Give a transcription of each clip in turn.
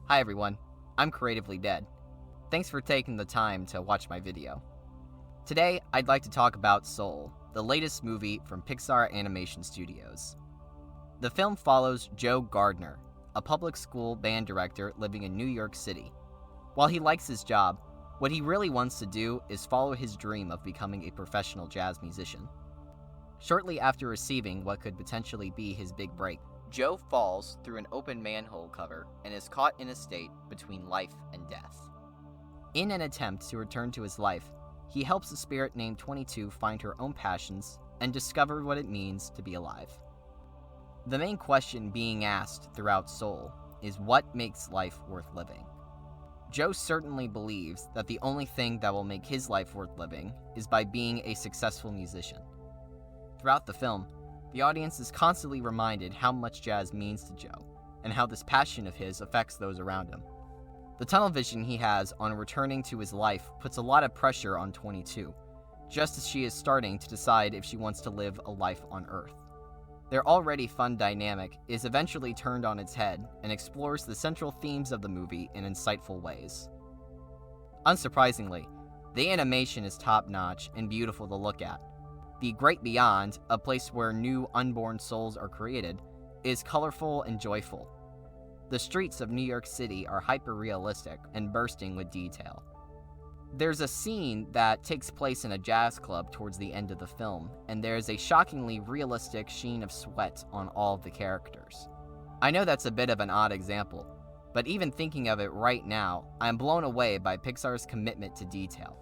Hi everyone, I'm Creatively Dead. Thanks for taking the time to watch my video. Today, I'd like to talk about Soul, the latest movie from Pixar Animation Studios. The film follows Joe Gardner, a public school band director living in New York City. While he likes his job, what he really wants to do is follow his dream of becoming a professional jazz musician. Shortly after receiving what could potentially be his big break, Joe falls through an open manhole cover and is caught in a state between life and death. In an attempt to return to his life, he helps a spirit named 22 find her own passions and discover what it means to be alive. The main question being asked throughout Soul is what makes life worth living. Joe certainly believes that the only thing that will make his life worth living is by being a successful musician. Throughout the film, the audience is constantly reminded how much jazz means to Joe, and how this passion of his affects those around him. The tunnel vision he has on returning to his life puts a lot of pressure on 22, just as she is starting to decide if she wants to live a life on Earth. Their already fun dynamic is eventually turned on its head and explores the central themes of the movie in insightful ways. Unsurprisingly, the animation is top-notch and beautiful to look at. The Great Beyond, a place where new unborn souls are created, is colorful and joyful. The streets of New York City are hyper-realistic and bursting with detail. There's a scene that takes place in a jazz club towards the end of the film, and there's a shockingly realistic sheen of sweat on all of the characters. I know that's a bit of an odd example, but even thinking of it right now, I'm blown away by Pixar's commitment to detail.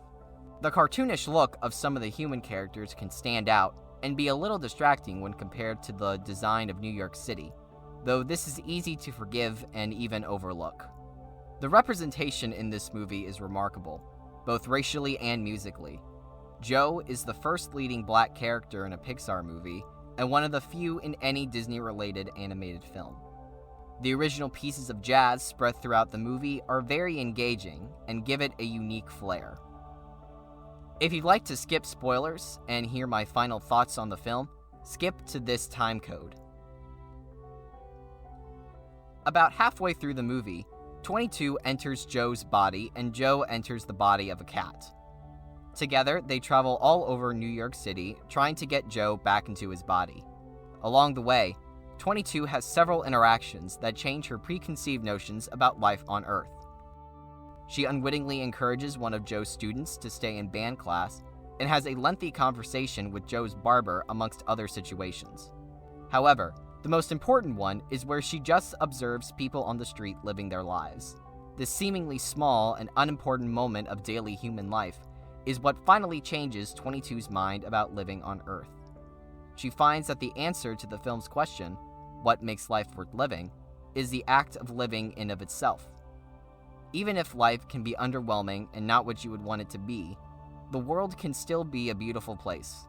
The cartoonish look of some of the human characters can stand out and be a little distracting when compared to the design of New York City, though this is easy to forgive and even overlook. The representation in this movie is remarkable, both racially and musically. Joe is the first leading black character in a Pixar movie, and one of the few in any Disney-related animated film. The original pieces of jazz spread throughout the movie are very engaging and give it a unique flair. If you'd like to skip spoilers and hear my final thoughts on the film, skip to this time code. About halfway through the movie, 22 enters Joe's body and Joe enters the body of a cat. Together, they travel all over New York City, trying to get Joe back into his body. Along the way, 22 has several interactions that change her preconceived notions about life on Earth. She unwittingly encourages one of Joe's students to stay in band class and has a lengthy conversation with Joe's barber amongst other situations. However, the most important one is where she just observes people on the street living their lives. This seemingly small and unimportant moment of daily human life is what finally changes 22's mind about living on Earth. She finds that the answer to the film's question, what makes life worth living, is the act of living in of itself. Even if life can be underwhelming and not what you would want it to be, the world can still be a beautiful place,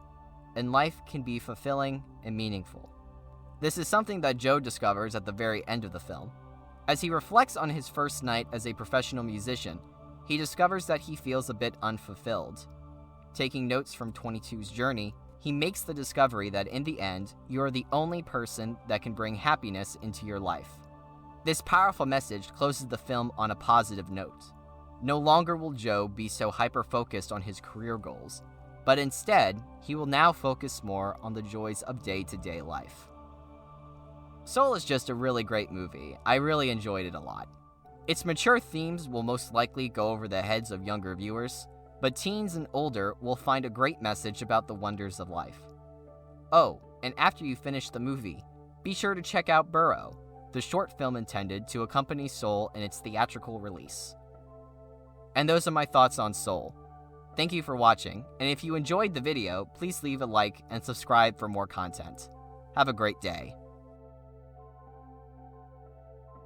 and life can be fulfilling and meaningful. This is something that Joe discovers at the very end of the film. As he reflects on his first night as a professional musician, he discovers that he feels a bit unfulfilled. Taking notes from 22's journey, he makes the discovery that in the end, you are the only person that can bring happiness into your life. This powerful message closes the film on a positive note. No longer will Joe be so hyper-focused on his career goals, but instead, he will now focus more on the joys of day-to-day life. Soul is just a really great movie. I really enjoyed it a lot. Its mature themes will most likely go over the heads of younger viewers, but teens and older will find a great message about the wonders of life. Oh, and after you finish the movie, be sure to check out Burrow, the short film intended to accompany Soul in its theatrical release. And those are my thoughts on Soul. Thank you for watching, and if you enjoyed the video, please leave a like and subscribe for more content. Have a great day.